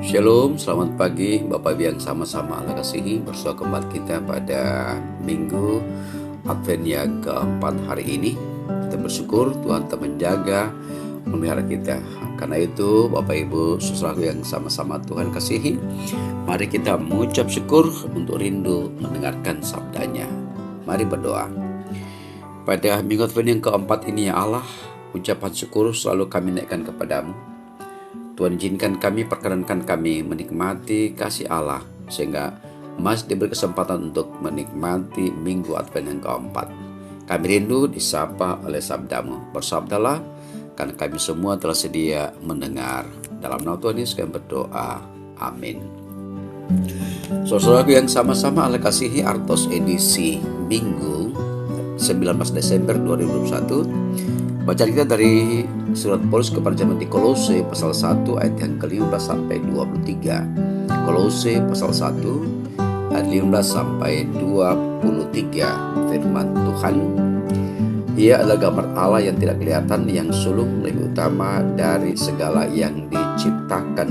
Shalom, selamat pagi Bapak Ibu yang sama-sama Allah kasihi. Bersua kembali kita pada Minggu Advent yang keempat hari ini. Kita bersyukur Tuhan telah menjaga, memelihara kita. Karena itu Bapak Ibu saudaraku yang sama-sama Tuhan kasihi, mari kita mengucap syukur untuk rindu mendengarkan sabdanya. Mari berdoa. Pada Minggu Advent yang keempat ini ya Allah, ucapan syukur selalu kami naikkan kepadamu. Tuhan izinkan kami, perkenankan kami menikmati kasih Allah sehingga masih diberi kesempatan untuk menikmati Minggu Advent yang keempat. Kami rindu disapa oleh sabdamu. Bersabdalah, karena kami semua telah sedia mendengar. Dalam nama Tuhan Yesus kami berdoa. Amin. Saudaraku yang sama-sama Allah kasihi, Artos edisi Minggu 19 Desember 2021. Bacaan kita dari surat Paulus kepada jemaat di Kolose pasal 1 ayat yang ke-15 sampai 23. Kolose pasal 1 ayat 15 sampai 23. Firman Tuhan, Ia adalah gambar Allah yang tidak kelihatan, yang sulung lebih utama dari segala yang diciptakan.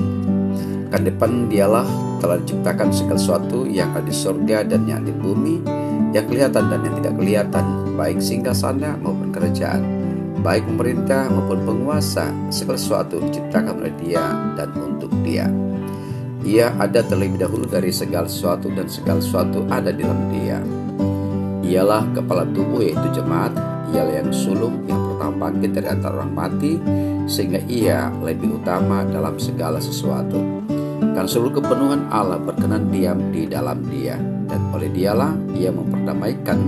Kan depan Dialah telah diciptakan segala sesuatu yang ada di surga dan yang di bumi, yang kelihatan dan yang tidak kelihatan, baik singgasana maupun kerajaan, baik pemerintah maupun penguasa. Segala sesuatu diciptakan oleh Dia dan untuk Dia. Ia ada terlebih dahulu dari segala sesuatu, dan segala sesuatu ada di dalam Dia. Ialah kepala tubuh, yaitu jemaat. Ialah yang sulung, yang pertama bangkit dari antara orang mati, sehingga Ia lebih utama dalam segala sesuatu. Karena seluruh kepenuhan Allah berkenan diam di dalam Dia, dan oleh Dialah Ia memperdamaikan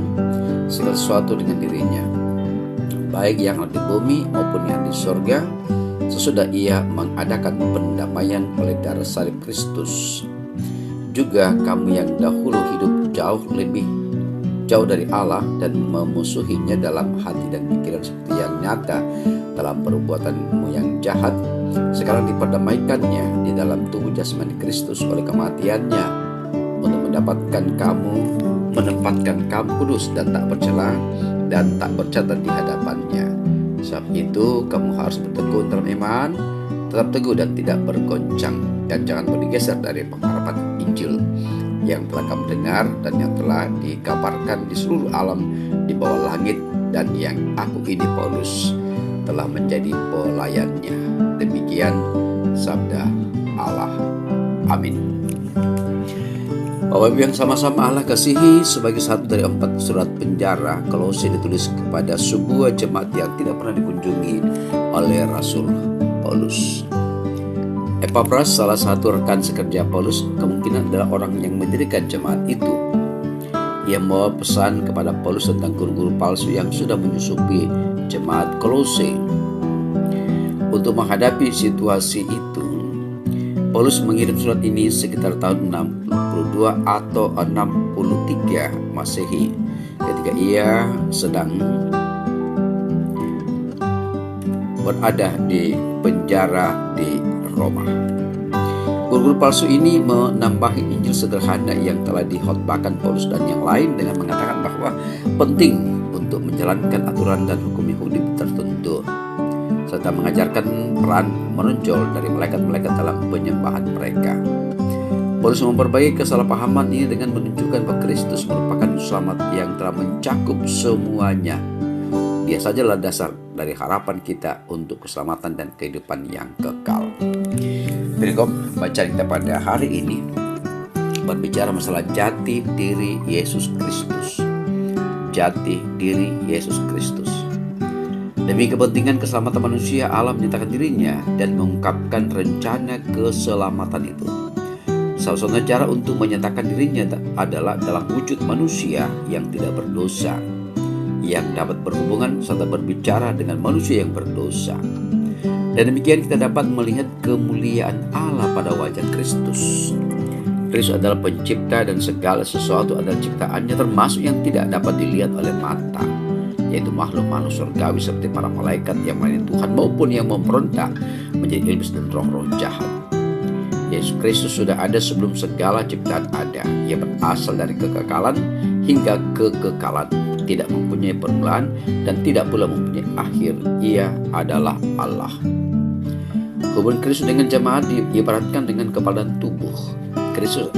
segala sesuatu dengan dirinya, baik yang ada di bumi maupun yang di surga, sesudah Ia mengadakan pendamaian oleh darah salib Kristus. Juga kamu yang dahulu hidup jauh dari Allah dan memusuhinya dalam hati dan pikiran seperti yang nyata dalam perbuatanmu yang jahat, sekarang diperdamaikannya di dalam tubuh jasmani Kristus oleh kematiannya, untuk menempatkan kamu kudus dan tak bercela dan tak bercatat di hadapannya. Sebab itu kamu harus bertekun dalam iman, tetap teguh dan tidak bergoncang, dan jangan bergeser dari pengharapan Injil yang telah kamu dengar dan yang telah dikabarkan di seluruh alam di bawah langit, dan yang aku ini Paulus telah menjadi pelayannya. Demikian sabda Allah. Amin. Bapak Ibu yang sama-sama Allah kasihi, sebagai satu dari 4 surat penjara, Kolose ditulis kepada sebuah jemaat yang tidak pernah dikunjungi oleh Rasul Paulus. Epafras, salah satu rekan sekerja Paulus, kemungkinan adalah orang yang mendirikan jemaat itu. Ia membawa pesan kepada Paulus tentang guru-guru palsu yang sudah menyusupi jemaat Kolose. Untuk menghadapi situasi itu, Paulus mengirim surat ini sekitar tahun 62 atau 63 Masehi, ketika ia sedang berada di penjara di Roma. Guru-guru palsu ini menambahi Injil sederhana yang telah dikhotbahkan Paulus dan yang lain dengan mengatakan bahwa penting untuk menjalankan aturan dan hukum Yahudi tertentu, serta mengajarkan peran menonjol dari malaikat-malaikat dalam penyembahan mereka. Paulus memperbaiki kesalahpahaman ini dengan menunjukkan bahwa Kristus merupakan selamat yang telah mencakup semuanya. Dia sajalah dasar dari harapan kita untuk keselamatan dan kehidupan yang kekal. Perikop bacaan kita pada hari ini berbicara masalah jati diri Yesus Kristus. Jati diri Yesus Kristus. Demi kepentingan keselamatan manusia, Allah menyatakan dirinya dan mengungkapkan rencana keselamatan itu. Salah satu cara untuk menyatakan dirinya adalah dalam wujud manusia yang tidak berdosa, yang dapat berhubungan serta berbicara dengan manusia yang berdosa. Dan demikian kita dapat melihat kemuliaan Allah pada wajah Kristus. Kristus adalah pencipta dan segala sesuatu adalah ciptaannya, termasuk yang tidak dapat dilihat oleh mata, yaitu makhluk-makhluk surgawi seperti para malaikat yang melayani Tuhan maupun yang memberontak menjadi iblis dan roh-roh jahat. Yesus Kristus sudah ada sebelum segala ciptaan ada. Ia berasal dari kekekalan hingga kekekalan, tidak mempunyai permulaan dan tidak pula mempunyai akhir. Ia adalah Allah. Hubungan Kristus dengan jemaat diibaratkan dengan kepala dan tubuh. Kristus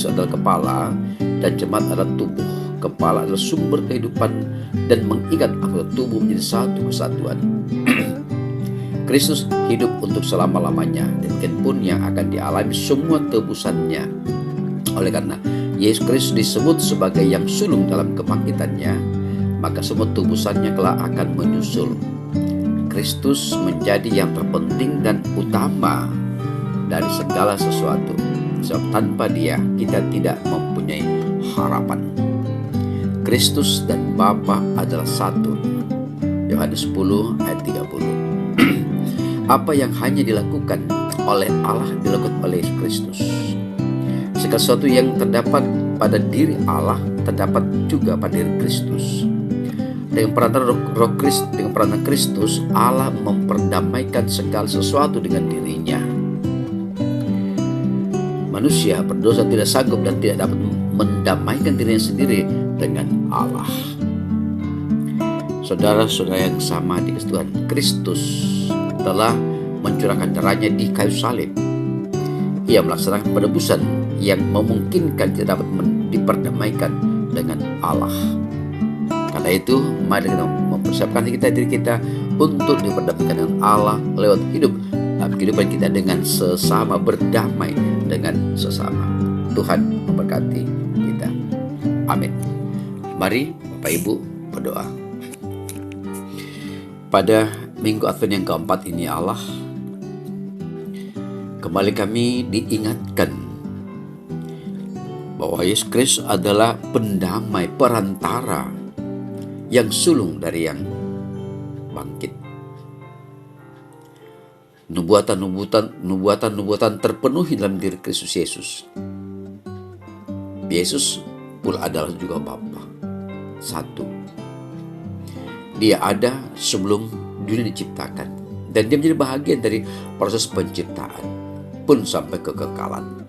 adalah kepala dan jemaat adalah tubuh. Kepala adalah sumber kehidupan dan mengikat anggota tubuh menjadi satu kesatuan. Kristus hidup untuk selama-lamanya, demikian pun yang akan dialami semua tebusannya. Oleh karena Yesus Kristus disebut sebagai yang sulung dalam kebangkitannya, maka semua tebusannya kelak akan menyusul. Kristus menjadi yang terpenting dan utama dari segala sesuatu, sebab tanpa Dia kita tidak mempunyai harapan. Kristus dan Bapa adalah satu. Yohanes 10 ayat 30. Apa yang hanya dilakukan oleh Allah dilakukan oleh Kristus. Segala sesuatu yang terdapat pada diri Allah terdapat juga pada diri Kristus. Dengan perantara Kristus, Allah memperdamaikan segala sesuatu dengan dirinya. Manusia berdosa tidak sanggup dan tidak dapat mendamaikan dirinya sendiri dengan Allah. Saudara-saudara yang sama di Tuhan, Kristus telah mencurahkan darahnya di kayu salib. Ia melaksanakan penebusan yang memungkinkan kita dapat diperdamaikan dengan Allah. Karena itu, mari kita mempersiapkan diri kita untuk diperdamaikan dengan Allah lewat kehidupan kita dengan sesama, berdamai dengan sesama. Tuhan memberkati kita. Amin. Mari Bapak Ibu berdoa. Pada Minggu Advent yang keempat ini Allah, kembali kami diingatkan bahwa Yesus Kristus adalah pendamai, perantara yang sulung dari yang bangkit. Nubuatan terpenuhi dalam diri Kristus Yesus. Yesus pula adalah juga Bapa. Satu. Dia ada sebelum dunia diciptakan, dan dia menjadi bahagian dari proses penciptaan pun sampai kekekalan.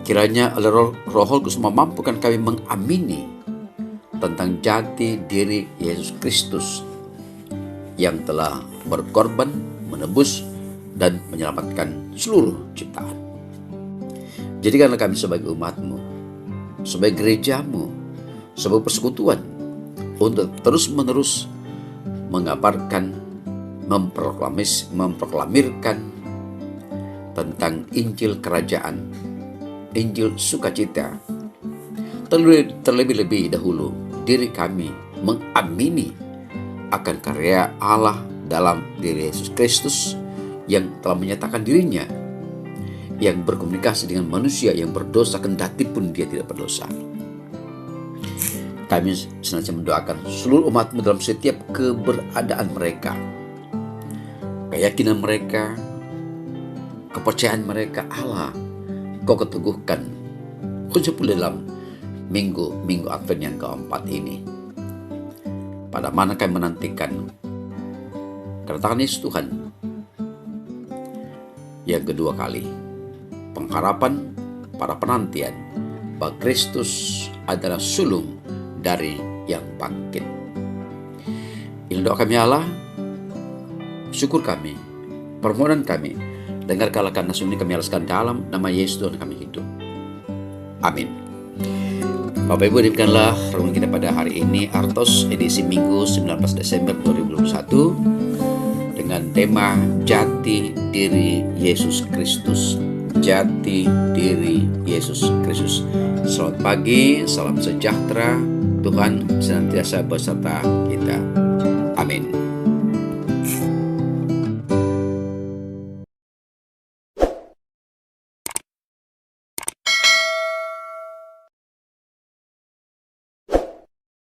Kiranya oleh Roh Kudus memampukan kami mengamini tentang jati diri Yesus Kristus yang telah berkorban, menebus, dan menyelamatkan seluruh ciptaan. Jadikanlah kami sebagai umat-Mu, sebagai gereja-Mu, sebagai persekutuan, untuk terus-menerus mengabarkan, memproklamirkan tentang Injil Kerajaan, Injil sukacita. Terlebih-lebih dahulu diri kami mengamini akan karya Allah dalam diri Yesus Kristus yang telah menyatakan dirinya, yang berkomunikasi dengan manusia yang berdosa kendati pun dia tidak berdosa. Kami senantiasa mendoakan seluruh umat-Mu dalam setiap keberadaan mereka, keyakinan mereka, kepercayaan mereka. Allah, Kau keteguhkan, khususnya dalam minggu Advent yang keempat ini, pada mana kami menantikan kedatangan Yesus Tuhan yang kedua kali. Pengharapan para penantian bahwa Kristus adalah sulung dari yang bangkit. Ini doa kami Allah, syukur kami, permohonan kami. Dengarkanlah karena ini kami alaskan dalam nama Yesus Tuhan kami hidup. Amin. Bapak Ibu, demikianlah renungan kita pada hari ini, Artos edisi Minggu 19 Desember 2021 dengan tema Jati Diri Yesus Kristus. Jati Diri Yesus Kristus. Selamat pagi, salam sejahtera. Tuhan senantiasa beserta kita. Amin.